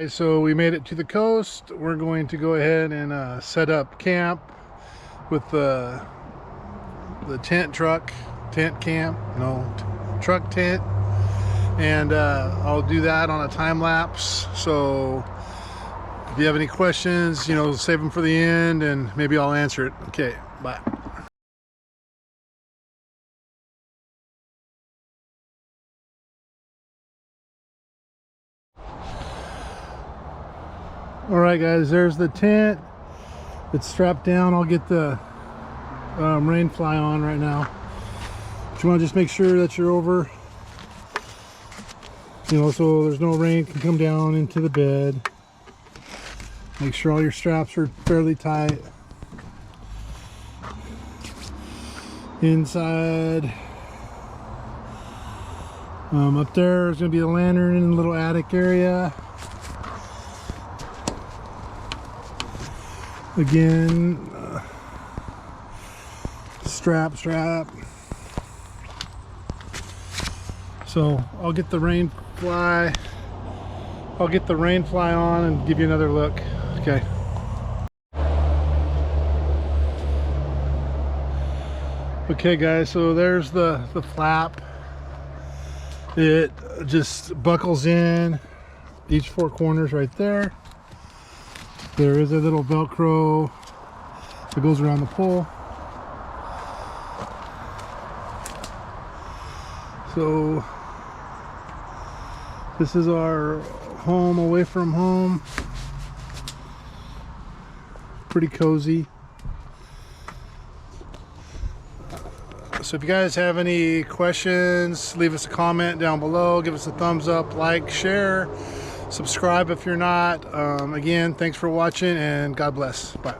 So we made it to the coast. We're going to go ahead and set up camp with the tent camp, truck tent, and I'll do that on a time lapse. So if you have any questions, save them for the end and maybe I'll answer it. Okay, bye. All right, guys, there's the tent. It's strapped down. I'll get the rain fly on right now. But you want to just make sure that you're over, so there's no rain can come down into the bed. Make sure all your straps are fairly tight. Inside, up there is going to be a lantern in the little attic area. Again, strap. So I'll get the rain fly on and give you another look. Okay. Okay, guys, so there's the flap. It just buckles in each four corners right there. There is a little Velcro that goes around the pole. So this is our home away from home. Pretty cozy. So if you guys have any questions, leave us a comment down below. Give us a thumbs up, like, share. Subscribe if you're not. Again, thanks for watching and God bless. Bye.